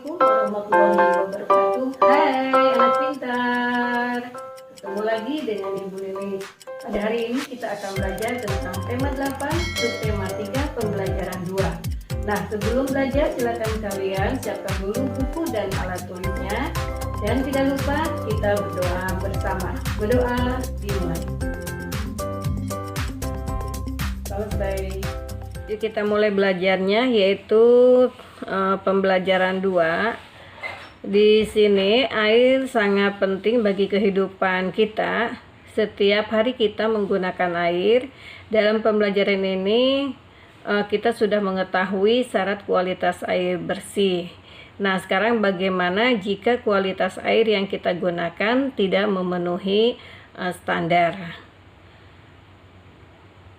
Assalamualaikum warahmatullahi wabarakatuh. Hai anak pintar, ketemu lagi dengan Ibu Lilis. Pada hari ini kita akan belajar tentang tema 8 subtema 3 pembelajaran 2. Nah, sebelum belajar silakan kalian siapkan dulu buku dan alat tulisnya. Dan tidak lupa kita berdoa bersama. Berdoa dimulai. Selesai. Yuk kita mulai belajarnya, yaitu pembelajaran 2. Di sini air sangat penting bagi kehidupan kita. Setiap hari kita menggunakan air. Dalam pembelajaran ini kita sudah mengetahui syarat kualitas air bersih. Nah, sekarang bagaimana jika kualitas air yang kita gunakan tidak memenuhi standar?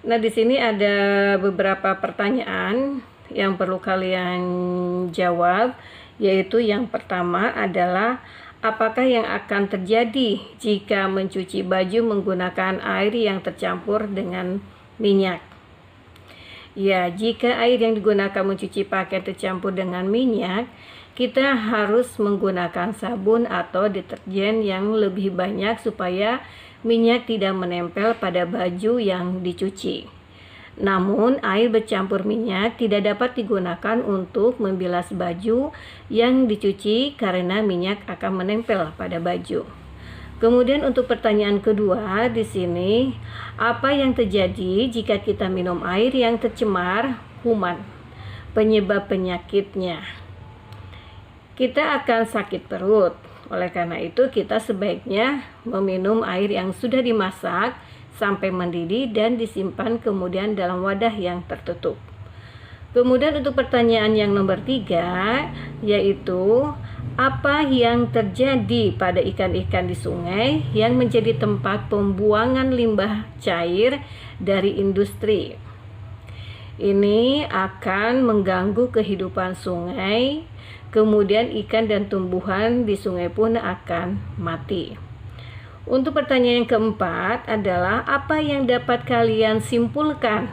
Nah, di sini ada beberapa pertanyaan yang perlu kalian jawab, yaitu yang pertama adalah apakah yang akan terjadi jika mencuci baju menggunakan air yang tercampur dengan minyak? Ya, jika air yang digunakan mencuci pakaian tercampur dengan minyak, kita harus menggunakan sabun atau deterjen yang lebih banyak supaya minyak tidak menempel pada baju yang dicuci. Namun, air bercampur minyak tidak dapat digunakan untuk membilas baju yang dicuci karena minyak akan menempel pada baju. Kemudian untuk pertanyaan kedua di sini, apa yang terjadi jika kita minum air yang tercemar kuman? Penyebab penyakitnya, kita akan sakit perut. Oleh karena itu, kita sebaiknya meminum air yang sudah dimasak sampai mendidih dan disimpan kemudian dalam wadah yang tertutup. Kemudian untuk pertanyaan yang nomor 3, yaitu apa yang terjadi pada ikan-ikan di sungai yang menjadi tempat pembuangan limbah cair dari industri? Ini akan mengganggu kehidupan sungai. Kemudian ikan dan tumbuhan di sungai pun akan mati. Untuk pertanyaan yang keempat adalah apa yang dapat kalian simpulkan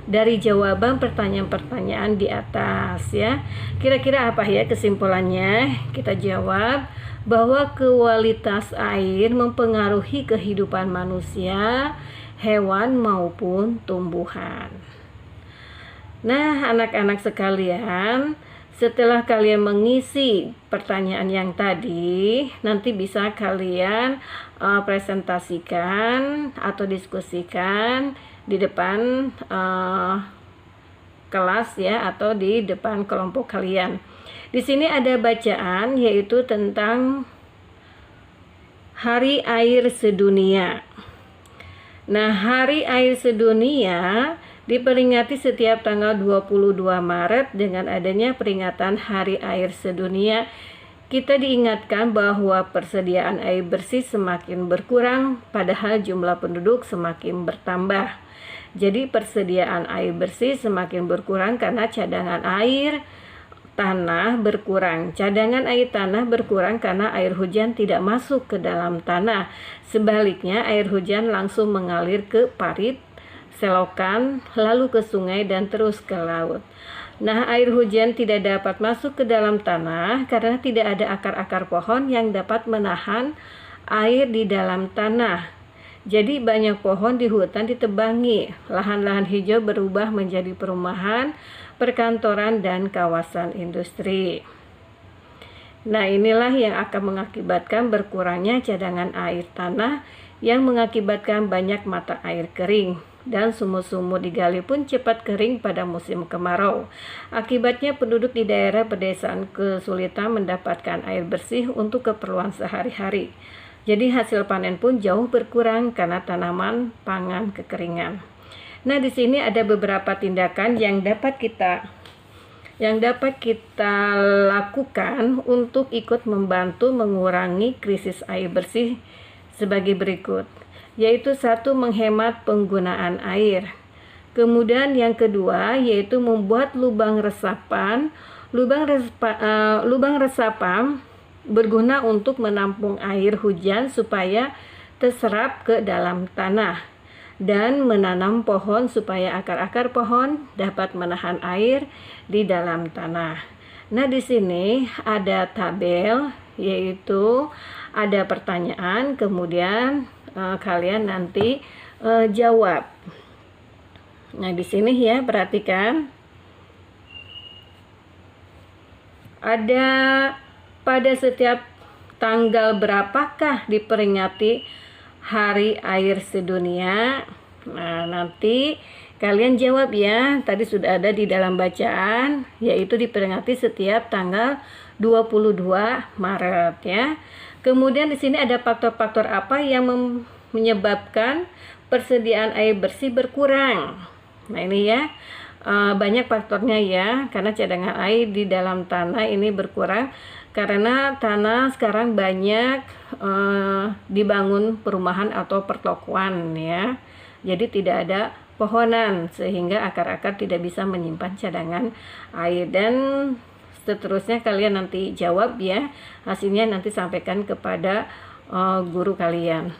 dari jawaban pertanyaan-pertanyaan di atas ya. Kira-kira apa ya kesimpulannya? Kita jawab bahwa kualitas air mempengaruhi kehidupan manusia, hewan maupun tumbuhan. Nah, anak-anak sekalian, setelah kalian mengisi pertanyaan yang tadi, nanti bisa kalian presentasikan atau diskusikan di depan kelas ya, atau di depan kelompok kalian. Di sini ada bacaan yaitu tentang Hari Air Sedunia. Nah, Hari Air Sedunia diperingati setiap tanggal 22 Maret dengan adanya peringatan Hari Air Sedunia. Kita diingatkan bahwa persediaan air bersih semakin berkurang padahal jumlah penduduk semakin bertambah. Jadi persediaan air bersih semakin berkurang karena cadangan air tanah berkurang. Cadangan air tanah berkurang karena air hujan tidak masuk ke dalam tanah. Sebaliknya air hujan langsung mengalir ke parit, selokan, lalu ke sungai dan terus ke laut. Nah, air hujan tidak dapat masuk ke dalam tanah karena tidak ada akar-akar pohon yang dapat menahan air di dalam tanah. Jadi banyak pohon di hutan ditebangi, lahan-lahan hijau berubah menjadi perumahan, perkantoran, dan kawasan industri. Nah, inilah yang akan mengakibatkan berkurangnya cadangan air tanah yang mengakibatkan banyak mata air kering. Dan sumur-sumur digali pun cepat kering pada musim kemarau. Akibatnya penduduk di daerah pedesaan kesulitan mendapatkan air bersih untuk keperluan sehari-hari. Jadi hasil panen pun jauh berkurang karena tanaman pangan kekeringan. Nah, di sini ada beberapa tindakan yang dapat kita lakukan untuk ikut membantu mengurangi krisis air bersih sebagai berikut. Yaitu 1, menghemat penggunaan air. Kemudian yang kedua yaitu membuat lubang resapan. Lubang resapan berguna untuk menampung air hujan supaya terserap ke dalam tanah. Dan menanam pohon supaya akar-akar pohon dapat menahan air di dalam tanah. Nah, di sini ada tabel, yaitu ada pertanyaan, kemudian kalian nanti jawab. Nah, di sini ya, perhatikan. Ada pada setiap tanggal berapakah diperingati Hari Air Sedunia? Nah, nanti kalian jawab ya. Tadi sudah ada di dalam bacaan, yaitu diperingati setiap tanggal 22 Maret ya. Kemudian di sini ada faktor-faktor apa yang menyebabkan persediaan air bersih berkurang. Nah, ini ya, banyak faktornya ya, karena cadangan air di dalam tanah ini berkurang karena tanah sekarang banyak dibangun perumahan atau pertokoan ya. Jadi tidak ada pohonan sehingga akar-akar tidak bisa menyimpan cadangan air. Dan seterusnya kalian nanti jawab ya, hasilnya nanti sampaikan kepada guru kalian.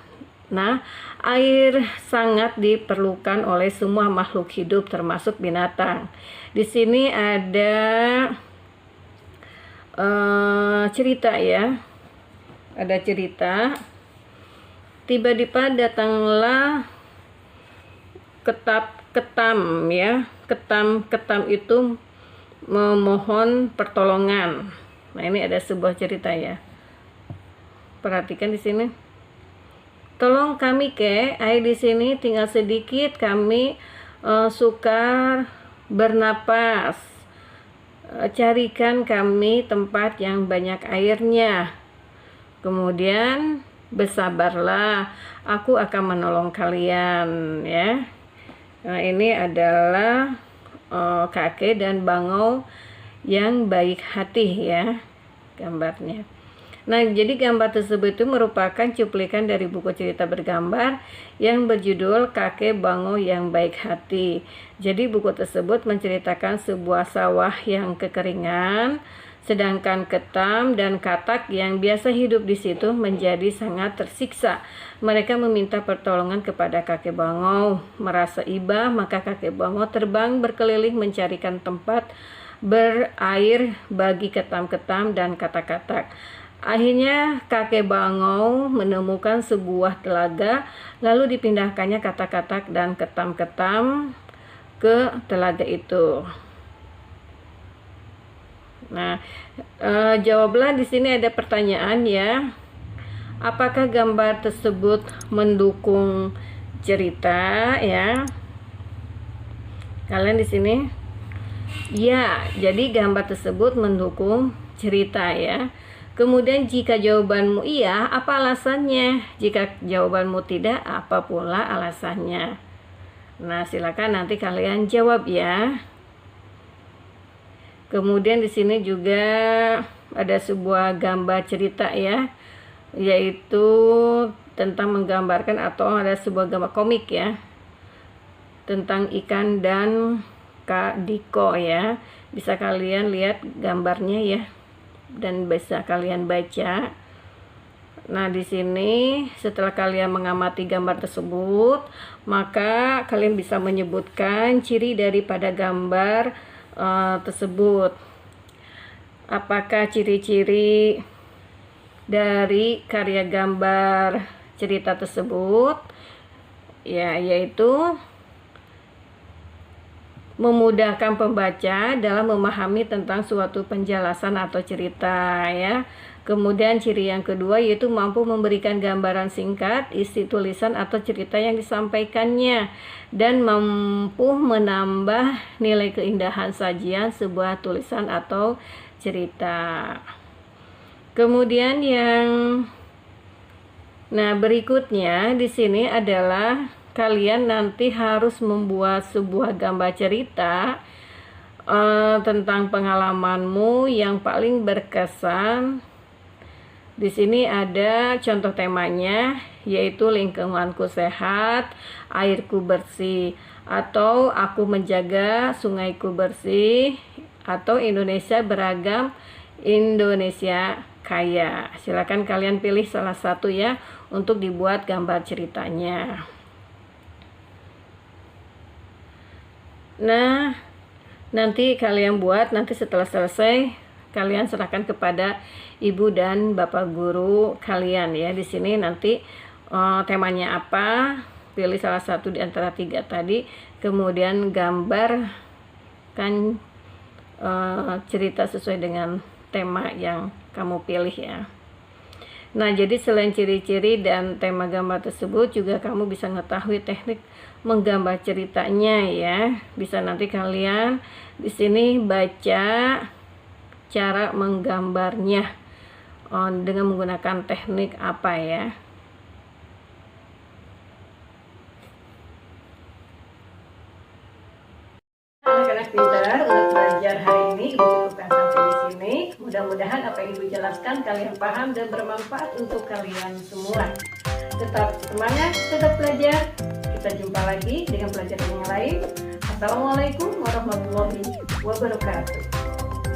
Nah, air sangat diperlukan oleh semua makhluk hidup termasuk binatang. Di sini ada cerita ya. Ada cerita. Tiba-tiba datanglah ketam ya. Ketam itu memohon pertolongan. Nah, ini ada sebuah cerita ya. Perhatikan di sini. Tolong kami air di sini tinggal sedikit, kami sukar bernapas. Carikan kami tempat yang banyak airnya. Kemudian bersabarlah, aku akan menolong kalian ya. Nah, ini adalah kakek dan bangau yang baik hati ya, gambarnya. Nah, jadi gambar tersebut itu merupakan cuplikan dari buku cerita bergambar yang berjudul Kakek Bangau yang Baik Hati. Jadi buku tersebut menceritakan sebuah sawah yang kekeringan, sedangkan ketam dan katak yang biasa hidup di situ menjadi sangat tersiksa. Mereka meminta pertolongan kepada kakek bangau. Merasa iba, maka kakek bangau terbang berkeliling mencarikan tempat berair bagi ketam-ketam dan katak-katak. Akhirnya kakek bangau menemukan sebuah telaga, lalu dipindahkannya katak-katak dan ketam-ketam ke telaga itu. Nah, jawablah, di sini ada pertanyaan ya. Apakah gambar tersebut mendukung cerita ya? Kalian di sini? Ya, jadi gambar tersebut mendukung cerita ya. Kemudian jika jawabanmu iya, apa alasannya? Jika jawabanmu tidak, apa pula alasannya? Nah, silakan nanti kalian jawab ya. Kemudian di sini juga ada sebuah gambar cerita ya, yaitu tentang menggambarkan atau ada sebuah gambar komik ya, tentang ikan dan Kak Diko ya. Bisa kalian lihat gambarnya ya, dan bisa kalian baca. Nah, di sini setelah kalian mengamati gambar tersebut, maka kalian bisa menyebutkan ciri daripada gambar tersebut. Apakah ciri-ciri dari karya gambar cerita tersebut? Ya, yaitu memudahkan pembaca dalam memahami tentang suatu penjelasan atau cerita ya. Kemudian ciri yang kedua yaitu mampu memberikan gambaran singkat isi tulisan atau cerita yang disampaikannya dan mampu menambah nilai keindahan sajian sebuah tulisan atau cerita. Kemudian berikutnya di sini adalah kalian nanti harus membuat sebuah gambar cerita tentang pengalamanmu yang paling berkesan. Di sini ada contoh temanya, yaitu lingkunganku sehat, airku bersih, atau aku menjaga sungaiku bersih, atau Indonesia beragam, Indonesia kaya. Silakan kalian pilih salah satu ya untuk dibuat gambar ceritanya. Nah, nanti kalian buat, nanti setelah selesai kalian serahkan kepada ibu dan bapak guru kalian ya. Di sini nanti temanya apa, pilih salah satu di antara 3 tadi, kemudian gambarkan cerita sesuai dengan tema yang kamu pilih ya. Nah, jadi selain ciri-ciri dan tema gambar tersebut, juga kamu bisa mengetahui teknik menggambar ceritanya ya. Bisa nanti kalian di sini baca cara menggambarnya dengan menggunakan teknik apa ya. Anak-anak pintar, untuk belajar hari ini Ibu cukupkan sampai di sini. Mudah-mudahan apa yang Ibu jelaskan kalian paham dan bermanfaat untuk kalian semua. Tetap semangat, tetap belajar. Kita jumpa lagi dengan pelajaran yang lain. Assalamualaikum warahmatullahi wabarakatuh.